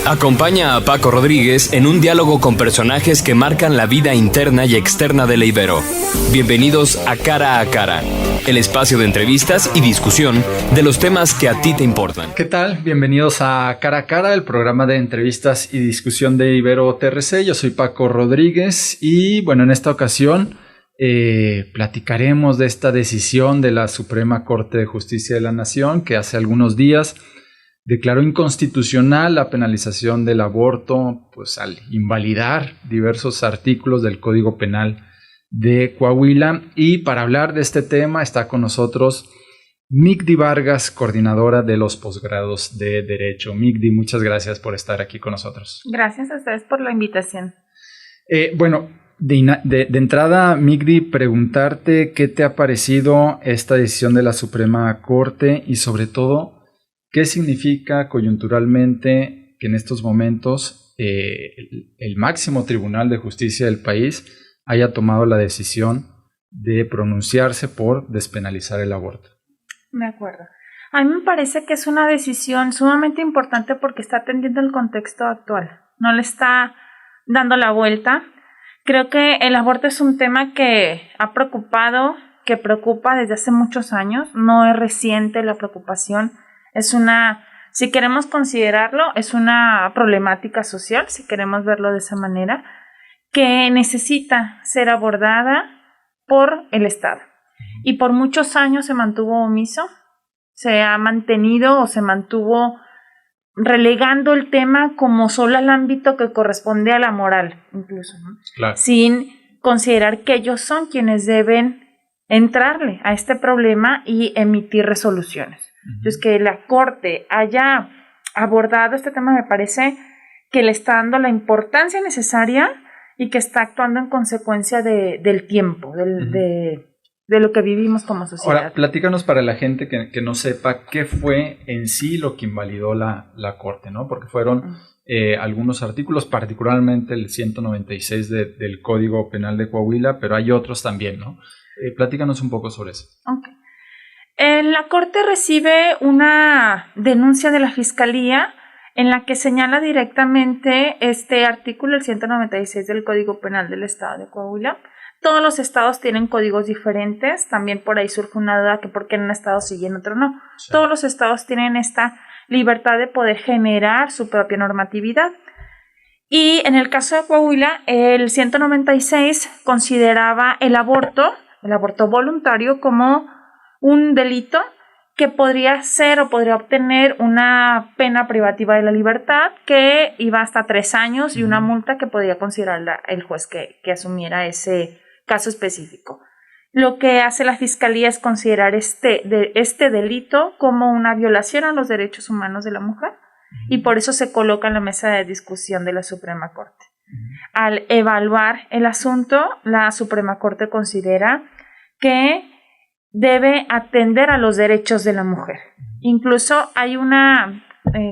Acompaña a Paco Rodríguez en un diálogo con personajes que marcan la vida interna y externa de la Ibero. Bienvenidos a Cara, el espacio de entrevistas y discusión de los temas que a ti te importan. ¿Qué tal? Bienvenidos a Cara, el programa de entrevistas y discusión de Ibero TRC. Yo soy Paco Rodríguez y bueno, en esta ocasión platicaremos de esta decisión de la Suprema Corte de Justicia de la Nación que hace algunos días declaró inconstitucional la penalización del aborto, pues al invalidar diversos artículos del Código Penal de Coahuila. Y para hablar de este tema está con nosotros Migdi Vargas, coordinadora de los posgrados de Derecho. Migdi, muchas gracias por estar aquí con nosotros. Gracias a ustedes por la invitación. De entrada, Migdi, preguntarte qué te ha parecido esta decisión de la Suprema Corte y sobre todo, ¿qué significa coyunturalmente que en estos momentos el máximo tribunal de justicia del país haya tomado la decisión de pronunciarse por despenalizar el aborto? De acuerdo. A mí me parece que es una decisión sumamente importante porque está atendiendo el contexto actual. No le está dando la vuelta. Creo que el aborto es un tema que ha preocupado, que preocupa desde hace muchos años. No es reciente la preocupación. Si queremos considerarlo, es una problemática social, si queremos verlo de esa manera, que necesita ser abordada por el Estado. Y por muchos años se mantuvo omiso, se ha mantenido o se mantuvo relegando el tema como solo al ámbito que corresponde a la moral, incluso, ¿no? Claro. Sin considerar que ellos son quienes deben entrarle a este problema y emitir resoluciones. Entonces, que la Corte haya abordado este tema me parece que le está dando la importancia necesaria y que está actuando en consecuencia del tiempo, de lo que vivimos como sociedad. Ahora, platícanos para la gente que no sepa qué fue en sí lo que invalidó la Corte, ¿no? Porque fueron algunos artículos, particularmente el 196 del Código Penal de Coahuila, pero hay otros también, ¿no? Platícanos un poco sobre eso. Ok. La Corte recibe una denuncia de la Fiscalía en la que señala directamente este artículo, el 196 del Código Penal del Estado de Coahuila. Todos los estados tienen códigos diferentes, también por ahí surge una duda que por qué en un estado sí y en otro no. Sí. Todos los estados tienen esta libertad de poder generar su propia normatividad. Y en el caso de Coahuila, el 196 consideraba el aborto voluntario como un delito que podría ser o podría obtener una pena privativa de la libertad que iba hasta 3 años y una multa que podía considerar el juez que asumiera ese caso específico. Lo que hace la Fiscalía es considerar este delito como una violación a los derechos humanos de la mujer y por eso se coloca en la mesa de discusión de la Suprema Corte. Al evaluar el asunto, la Suprema Corte considera que debe atender a los derechos de la mujer. Incluso hay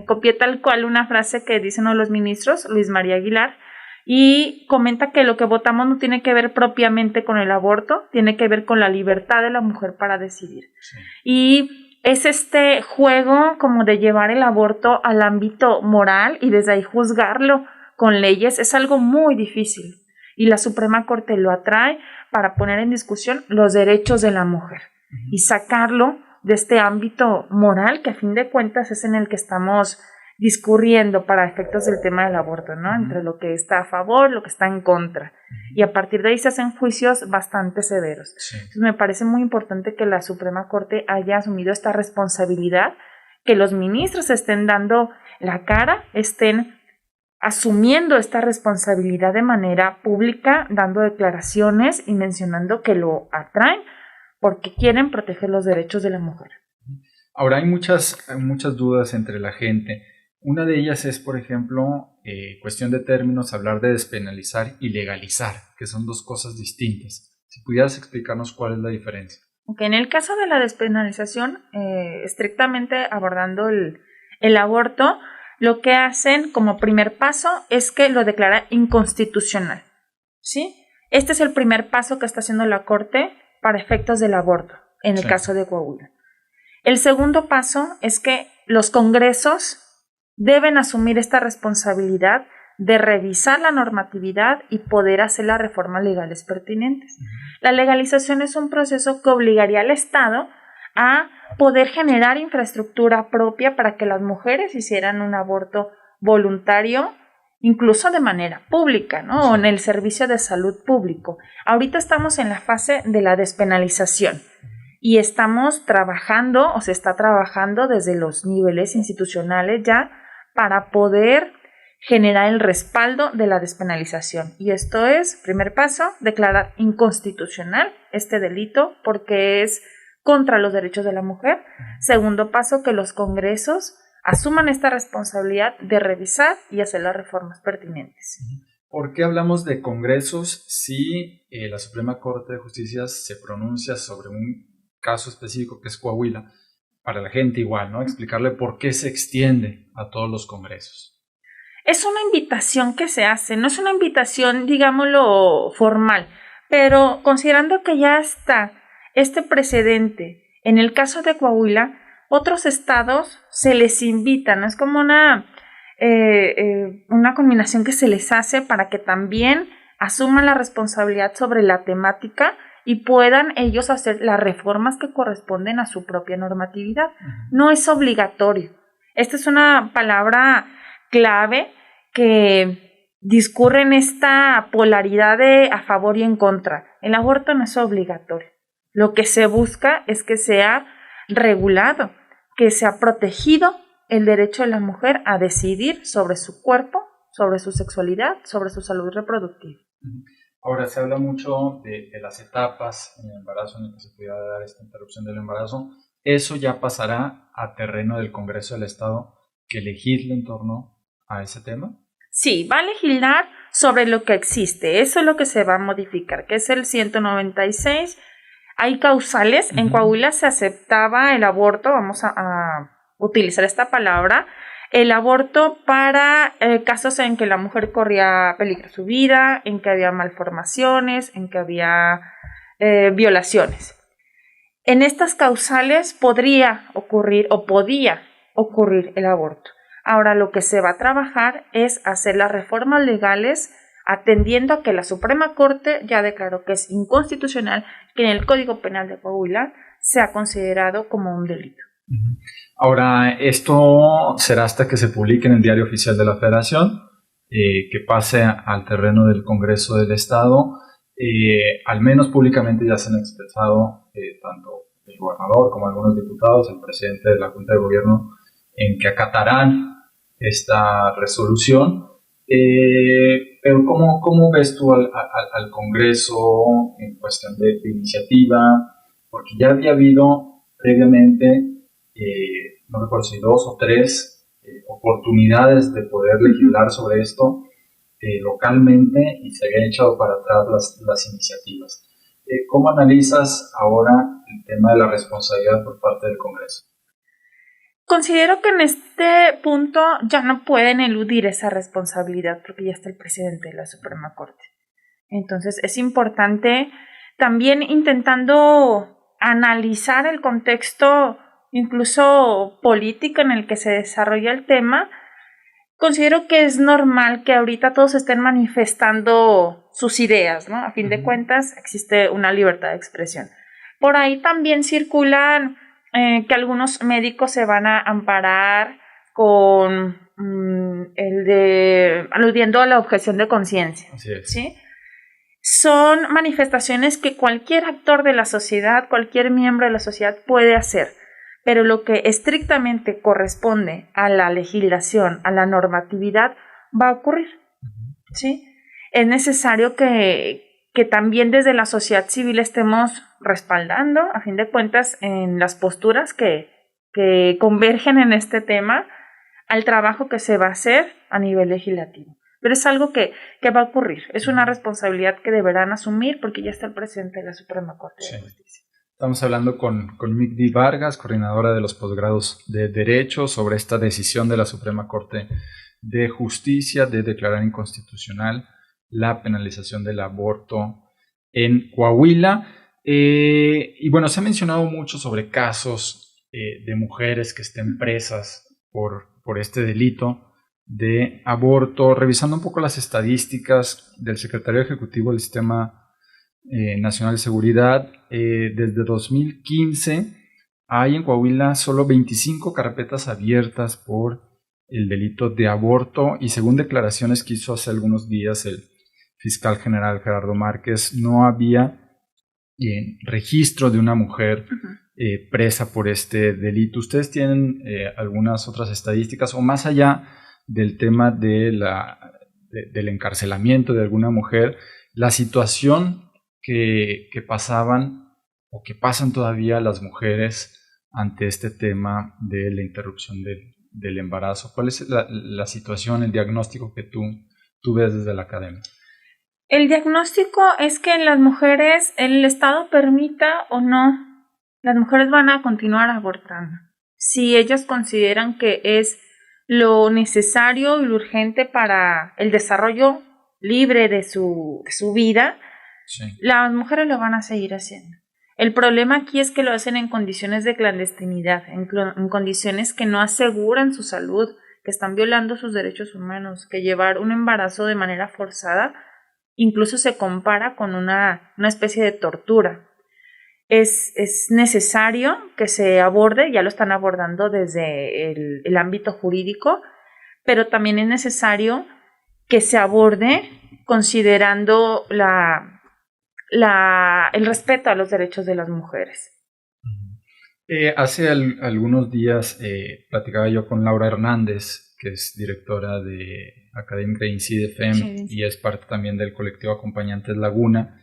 copié tal cual una frase que dice uno de los ministros, Luis María Aguilar, y comenta que lo que votamos no tiene que ver propiamente con el aborto, tiene que ver con la libertad de la mujer para decidir. Sí. Y es este juego como de llevar el aborto al ámbito moral y desde ahí juzgarlo con leyes, es algo muy difícil. Y la Suprema Corte lo atrae para poner en discusión los derechos de la mujer y sacarlo de este ámbito moral que a fin de cuentas es en el que estamos discurriendo para efectos del tema del aborto, ¿no? Entre lo que está a favor, lo que está en contra. Y a partir de ahí se hacen juicios bastante severos. Sí. Entonces me parece muy importante que la Suprema Corte haya asumido esta responsabilidad, que los ministros estén dando la cara, estén asumiendo esta responsabilidad de manera pública, dando declaraciones y mencionando que lo atraen porque quieren proteger los derechos de la mujer. Ahora hay muchas dudas entre la gente. Una de ellas es, por ejemplo, cuestión de términos, hablar de despenalizar y legalizar, que son dos cosas distintas. Si pudieras explicarnos cuál es la diferencia. Okay, en el caso de la despenalización, estrictamente abordando el aborto, lo que hacen como primer paso es que lo declara inconstitucional, ¿sí? Este es el primer paso que está haciendo la Corte para efectos del aborto, en el caso de Coahuila. El segundo paso es que los congresos deben asumir esta responsabilidad de revisar la normatividad y poder hacer las reformas legales pertinentes. La legalización es un proceso que obligaría al Estado a poder generar infraestructura propia para que las mujeres hicieran un aborto voluntario, incluso de manera pública, ¿no? O en el servicio de salud público. Ahorita estamos en la fase de la despenalización y estamos trabajando, o se está trabajando desde los niveles institucionales ya para poder generar el respaldo de la despenalización. Y esto es, primer paso, declarar inconstitucional este delito porque es contra los derechos de la mujer. Segundo paso, que los congresos asuman esta responsabilidad de revisar y hacer las reformas pertinentes. ¿Por qué hablamos de congresos si la Suprema Corte de Justicia se pronuncia sobre un caso específico que es Coahuila? Para la gente igual, ¿no? Explicarle por qué se extiende a todos los congresos. Es una invitación que se hace, no es una invitación, digámoslo, formal, pero considerando que ya está este precedente, en el caso de Coahuila, otros estados se les invita, ¿no? Es como una combinación que se les hace para que también asuman la responsabilidad sobre la temática y puedan ellos hacer las reformas que corresponden a su propia normatividad. No es obligatorio. Esta es una palabra clave que discurre en esta polaridad de a favor y en contra. El aborto no es obligatorio. Lo que se busca es que sea regulado, que sea protegido el derecho de la mujer a decidir sobre su cuerpo, sobre su sexualidad, sobre su salud reproductiva. Ahora se habla mucho de las etapas en el embarazo en el que se pudiera dar esta interrupción del embarazo. ¿Eso ya pasará a terreno del Congreso del Estado que legisle en torno a ese tema? Sí, va a legislar sobre lo que existe. Eso es lo que se va a modificar, que es el 196. Hay causales. En Coahuila se aceptaba el aborto, vamos a utilizar esta palabra, el aborto para casos en que la mujer corría peligro su vida, en que había malformaciones, en que había violaciones. En estas causales podría ocurrir o podía ocurrir el aborto. Ahora lo que se va a trabajar es hacer las reformas legales atendiendo a que la Suprema Corte ya declaró que es inconstitucional que en el Código Penal de Coahuila sea considerado como un delito. Ahora, esto será hasta que se publique en el Diario Oficial de la Federación, que pase al terreno del Congreso del Estado. Al menos públicamente ya se han expresado tanto el gobernador como algunos diputados, el presidente de la Junta de Gobierno, en que acatarán esta resolución. Pero ¿cómo ves tú al Congreso en cuestión de iniciativa? Porque ya había habido previamente, no recuerdo si 2 o 3 oportunidades de poder legislar sobre esto localmente y se habían echado para atrás las iniciativas. ¿Cómo analizas ahora el tema de la responsabilidad por parte del Congreso? Considero que en este punto ya no pueden eludir esa responsabilidad porque ya está el presidente de la Suprema Corte. Entonces es importante también intentando analizar el contexto incluso político en el que se desarrolla el tema. Considero que es normal que ahorita todos estén manifestando sus ideas, ¿no? A fin de cuentas existe una libertad de expresión. Por ahí también circulan que algunos médicos se van a amparar con aludiendo a la objeción de conciencia. Así es. ¿Sí? Son manifestaciones que cualquier actor de la sociedad, cualquier miembro de la sociedad puede hacer, pero lo que estrictamente corresponde a la legislación, a la normatividad, va a ocurrir. ¿Sí? Es necesario que también desde la sociedad civil estemos respaldando, a fin de cuentas, en las posturas que convergen en este tema al trabajo que se va a hacer a nivel legislativo. Pero es algo que va a ocurrir, es una responsabilidad que deberán asumir porque ya está el presidente de la Suprema Corte de Justicia. Estamos hablando con Migdi Vargas, coordinadora de los posgrados de Derecho, sobre esta decisión de la Suprema Corte de Justicia de declarar inconstitucional la penalización del aborto en Coahuila. Y bueno, se ha mencionado mucho sobre casos de mujeres que estén presas por por este delito de aborto. Revisando un poco las estadísticas del Secretario Ejecutivo del Sistema Nacional de Seguridad, desde 2015 hay en Coahuila solo 25 carpetas abiertas por el delito de aborto, y según declaraciones que hizo hace algunos días el fiscal general Gerardo Márquez, no había registro de una mujer presa por este delito. ¿Ustedes tienen algunas otras estadísticas, o más allá del tema del encarcelamiento de alguna mujer, la situación que pasaban o que pasan todavía las mujeres ante este tema de la interrupción del embarazo? ¿Cuál es la situación, el diagnóstico que tú ves desde la academia? El diagnóstico es que las mujeres, el Estado permita o no, las mujeres van a continuar abortando. Si ellas consideran que es lo necesario y lo urgente para el desarrollo libre de su vida, sí, las mujeres lo van a seguir haciendo. El problema aquí es que lo hacen en condiciones de clandestinidad, en condiciones que no aseguran su salud, que están violando sus derechos humanos, que llevar un embarazo de manera forzada incluso se compara con una especie de tortura. Es necesario que se aborde, ya lo están abordando desde el ámbito jurídico, pero también es necesario que se aborde considerando el respeto a los derechos de las mujeres. Hace algunos días platicaba yo con Laura Hernández, que es directora académica de INCIDE-FEM, sí, y es parte también del colectivo Acompañantes Laguna,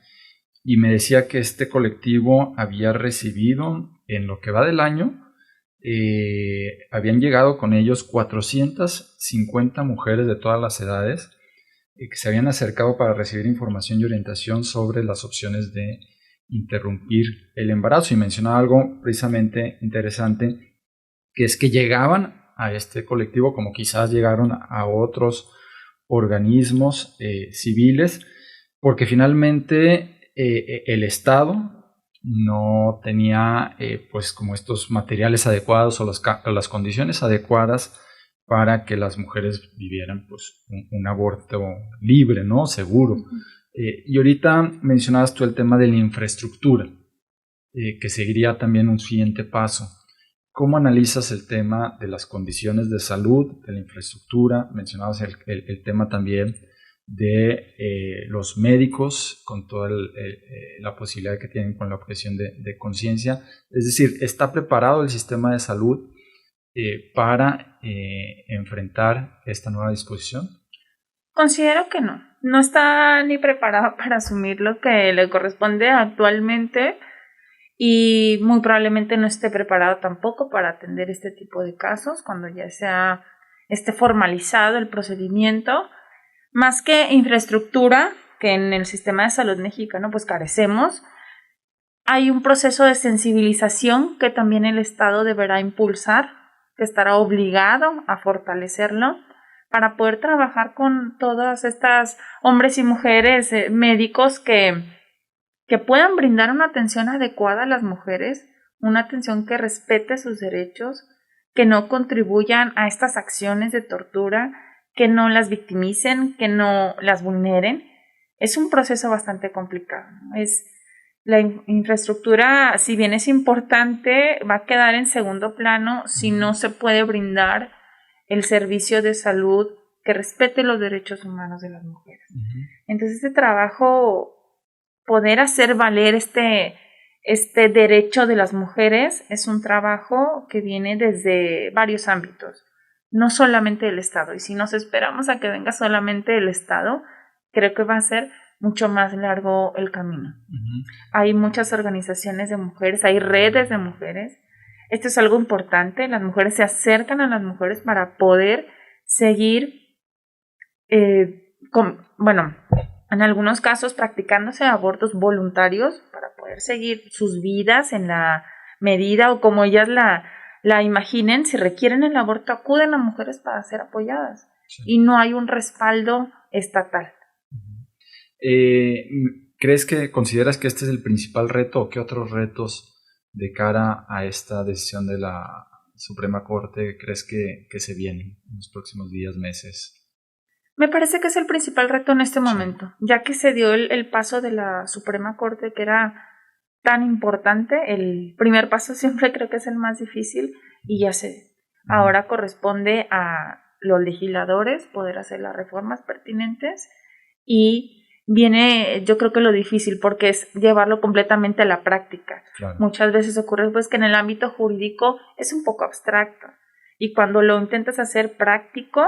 y me decía que este colectivo había recibido, en lo que va del año, habían llegado con ellos 450 mujeres de todas las edades que se habían acercado para recibir información y orientación sobre las opciones de interrumpir el embarazo, y mencionaba algo precisamente interesante, que es que llegaban a este colectivo como quizás llegaron a otros organismos civiles, porque finalmente el Estado no tenía pues como estos materiales adecuados o las condiciones adecuadas para que las mujeres vivieran pues un aborto libre, ¿no? Seguro. Y ahorita mencionabas tú el tema de la infraestructura, que seguiría también un siguiente paso. ¿Cómo analizas el tema de las condiciones de salud, de la infraestructura? Mencionabas el tema también de los médicos, con toda la posibilidad que tienen con la objeción de conciencia. Es decir, ¿está preparado el sistema de salud para enfrentar esta nueva disposición? Considero que no. No está ni preparado para asumir lo que le corresponde actualmente, y muy probablemente no esté preparado tampoco para atender este tipo de casos cuando ya esté formalizado el procedimiento. Más que infraestructura, que en el sistema de salud mexicano pues carecemos, hay un proceso de sensibilización que también el Estado deberá impulsar, que estará obligado a fortalecerlo para poder trabajar con todas estas hombres y mujeres médicos que puedan brindar una atención adecuada a las mujeres, una atención que respete sus derechos, que no contribuyan a estas acciones de tortura, que no las victimicen, que no las vulneren. Es un proceso bastante complicado. La infraestructura, si bien es importante, va a quedar en segundo plano si no se puede brindar el servicio de salud que respete los derechos humanos de las mujeres. Entonces, este trabajo, poder hacer valer este derecho de las mujeres, es un trabajo que viene desde varios ámbitos, no solamente del Estado. Y si nos esperamos a que venga solamente el Estado, creo que va a ser mucho más largo el camino. Hay muchas organizaciones de mujeres, hay redes de mujeres. Esto es algo importante, las mujeres se acercan a las mujeres para poder seguir, en algunos casos practicándose abortos voluntarios para poder seguir sus vidas en la medida o como ellas la imaginen. Si requieren el aborto, acuden a mujeres para ser apoyadas, sí, y no hay un respaldo estatal. ¿Consideras que este es el principal reto, o qué otros retos de cara a esta decisión de la Suprema Corte crees que se vienen en los próximos días, meses? Me parece que es el principal reto en este momento, ya que se dio el paso de la Suprema Corte, que era tan importante. El primer paso siempre creo que es el más difícil y ya se dio. Ahora corresponde a los legisladores poder hacer las reformas pertinentes y viene, yo creo que lo difícil, porque es llevarlo completamente a la práctica. Claro. Muchas veces ocurre pues que en el ámbito jurídico es un poco abstracto y cuando lo intentas hacer práctico,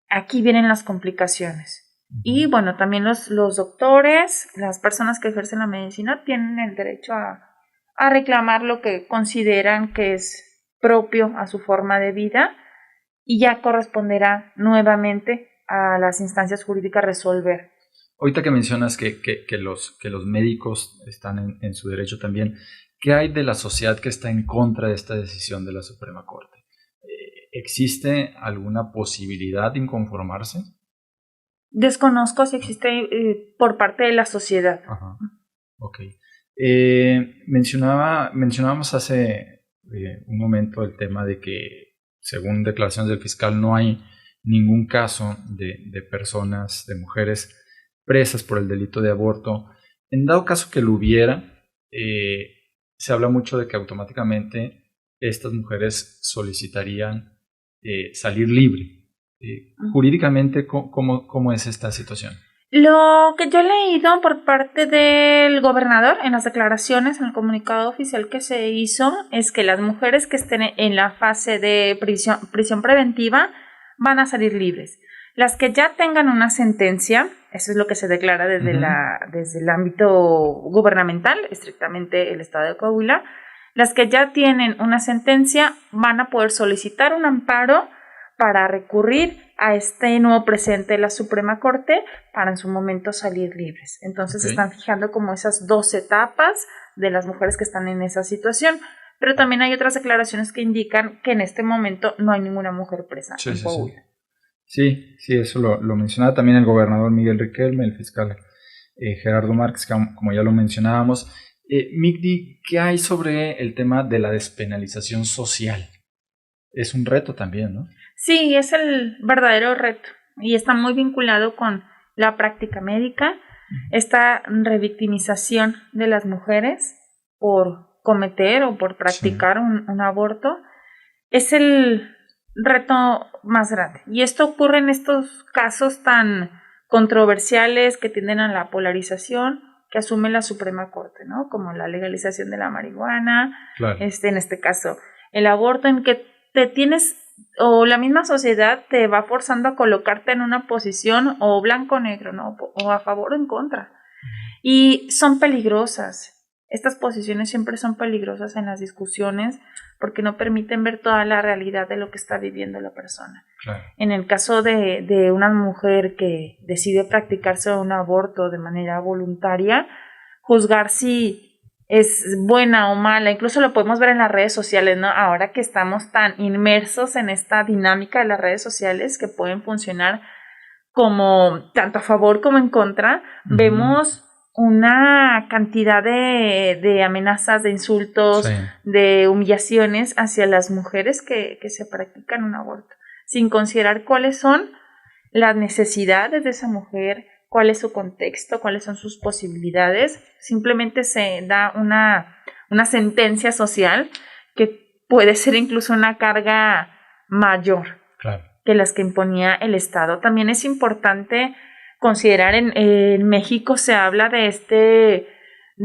aquí vienen las complicaciones. Y bueno, también los doctores, las personas que ejercen la medicina tienen el derecho a reclamar lo que consideran que es propio a su forma de vida y ya corresponderá nuevamente a las instancias jurídicas resolver. Ahorita que mencionas que los médicos están en su derecho también, ¿qué hay de la sociedad que está en contra de esta decisión de la Suprema Corte? ¿Existe alguna posibilidad de inconformarse? Desconozco si existe por parte de la sociedad. Ajá. Ok. Mencionábamos hace un momento el tema de que, según declaraciones del fiscal, no hay ningún caso de personas, de mujeres presas por el delito de aborto. En dado caso que lo hubiera, se habla mucho de que automáticamente estas mujeres solicitarían salir libre. Jurídicamente, ¿cómo es esta situación? Lo que yo he leído por parte del gobernador en las declaraciones, en el comunicado oficial que se hizo, es que las mujeres que estén en la fase de prisión preventiva van a salir libres. Las que ya tengan una sentencia, eso es lo que se declara desde el ámbito gubernamental, estrictamente el Estado de Coahuila, las que ya tienen una sentencia van a poder solicitar un amparo para recurrir a este nuevo presidente de la Suprema Corte para en su momento salir libres. Entonces están fijando como esas 2 etapas de las mujeres que están en esa situación, pero también hay otras declaraciones que indican que en este momento no hay ninguna mujer presa en Coahuila. Sí, eso lo mencionaba también el gobernador Miguel Riquelme, el fiscal Gerardo Márquez, como ya lo mencionábamos. Migdi, ¿qué hay sobre el tema de la despenalización social? Es un reto también, ¿no? Sí, es el verdadero reto y está muy vinculado con la práctica médica, esta revictimización de las mujeres por cometer o por practicar un aborto. Es el reto más grande y esto ocurre en estos casos tan controversiales que tienden a la polarización que asume la Suprema Corte, ¿no? Como la legalización de la marihuana, claro. En este caso el aborto, en que te tienes o la misma sociedad te va forzando a colocarte en una posición o blanco o negro, ¿no? O a favor o en contra. Y son peligrosas. Estas posiciones siempre son peligrosas en las discusiones porque no permiten ver toda la realidad de lo que está viviendo la persona. Claro. En el caso de una mujer que decide practicarse un aborto de manera voluntaria, juzgar si es buena o mala, incluso lo podemos ver en las redes sociales, ¿no? Ahora que estamos tan inmersos en esta dinámica de las redes sociales que pueden funcionar como tanto a favor como en contra, vemos una cantidad de amenazas, de insultos, de humillaciones hacia las mujeres que se practican un aborto, sin considerar cuáles son las necesidades de esa mujer, cuál es su contexto, cuáles son sus posibilidades. Simplemente se da una sentencia social que puede ser incluso una carga mayor que las que imponía el Estado. También es importante considerar en México se habla de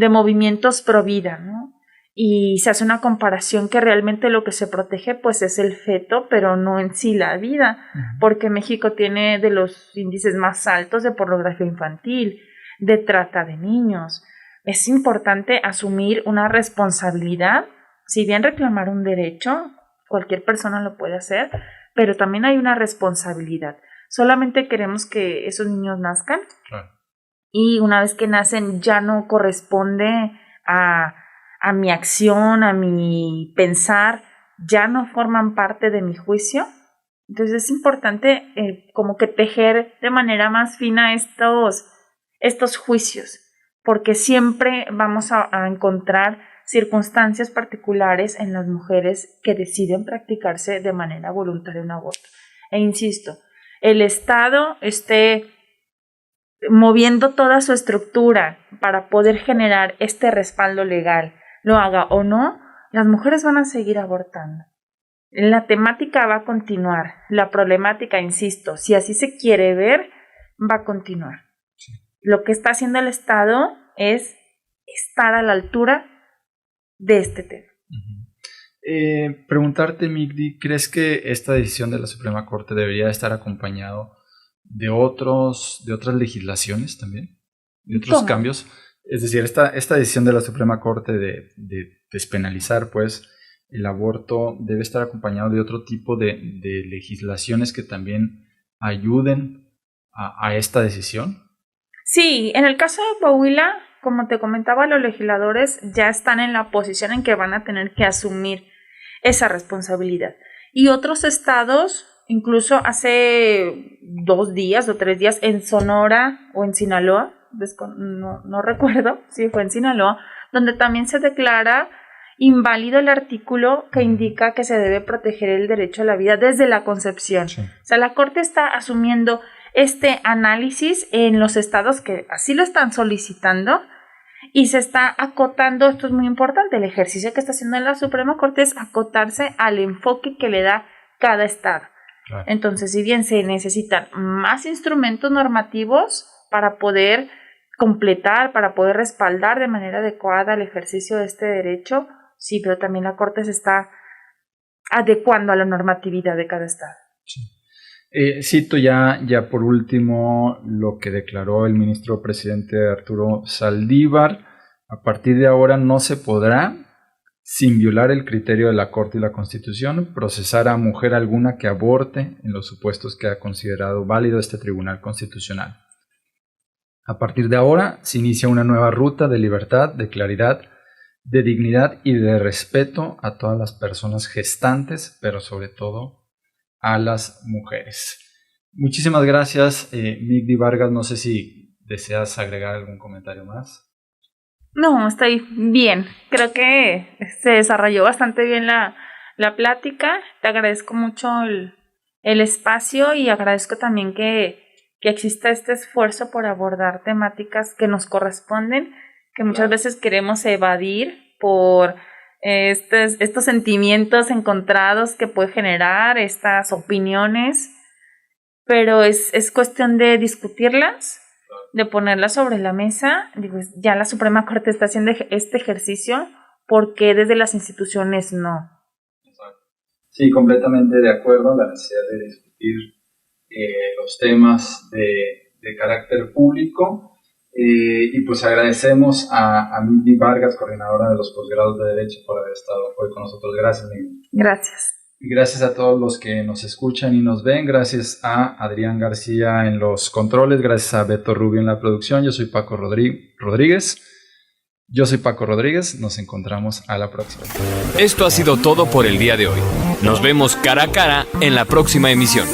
movimientos pro vida, ¿no? Y se hace una comparación que realmente lo que se protege pues es el feto, pero no en sí la vida, porque México tiene de los índices más altos de pornografía infantil, de trata de niños. Es importante asumir una responsabilidad, si bien reclamar un derecho, cualquier persona lo puede hacer, pero también hay una responsabilidad. Solamente queremos que esos niños nazcan y una vez que nacen ya no corresponde a mi acción, a mi pensar, ya no forman parte de mi juicio. Entonces es importante como que tejer de manera más fina estos juicios, porque siempre vamos a encontrar circunstancias particulares en las mujeres que deciden practicarse de manera voluntaria un aborto. E insisto, el Estado esté moviendo toda su estructura para poder generar este respaldo legal, lo haga o no, las mujeres van a seguir abortando. La temática va a continuar, la problemática, insisto, si así se quiere ver, va a continuar. Sí. Lo que está haciendo el Estado es estar a la altura de este tema. Preguntarte, Migdi, ¿crees que esta decisión de la Suprema Corte debería estar acompañado de otras legislaciones también? ¿De otros cambios? Es decir, esta decisión de la Suprema Corte de despenalizar, pues, el aborto debe estar acompañado de otro tipo de legislaciones que también ayuden a esta decisión. Sí, en el caso de Coahuila, como te comentaba, los legisladores ya están en la posición en que van a tener que asumir esa responsabilidad. Y otros estados, incluso hace 2 días o 3 días, en Sonora o en Sinaloa, no recuerdo si fue en Sinaloa, donde también se declara inválido el artículo que indica que se debe proteger el derecho a la vida desde la concepción. Sí. O sea, la Corte está asumiendo este análisis en los estados que así lo están solicitando y se está acotando, esto es muy importante, el ejercicio que está haciendo la Suprema Corte es acotarse al enfoque que le da cada estado. Claro. Entonces, si bien se necesitan más instrumentos normativos para poder completar, para poder respaldar de manera adecuada el ejercicio de este derecho, sí, pero también la Corte se está adecuando a la normatividad de cada estado. Sí. Cito ya por último lo que declaró el ministro presidente Arturo Saldívar. A partir de ahora no se podrá, sin violar el criterio de la Corte y la Constitución, procesar a mujer alguna que aborte en los supuestos que ha considerado válido este Tribunal Constitucional. A partir de ahora se inicia una nueva ruta de libertad, de claridad, de dignidad y de respeto a todas las personas gestantes, pero sobre todo a las mujeres. Muchísimas gracias, Migdi Vargas. No sé si deseas agregar algún comentario más. No, estoy bien. Creo que se desarrolló bastante bien la plática. Te agradezco mucho el espacio y agradezco también que exista este esfuerzo por abordar temáticas que nos corresponden, que muchas veces queremos evadir por estos sentimientos encontrados que puede generar, estas opiniones, pero es cuestión de discutirlas, de ponerlas sobre la mesa. Digo, ya la Suprema Corte está haciendo este ejercicio, ¿por qué desde las instituciones no? Sí, completamente de acuerdo, la necesidad de discutir los temas de carácter público. Y pues agradecemos a Migdi Vargas, coordinadora de los posgrados de Derecho, por haber estado hoy con nosotros. Gracias, Migdi. Gracias. Y gracias a todos los que nos escuchan y nos ven. Gracias a Adrián García en los controles. Gracias a Beto Rubio en la producción. Yo soy Paco Rodríguez. Nos encontramos a la próxima. Esto ha sido todo por el día de hoy. Nos vemos cara a cara en la próxima emisión.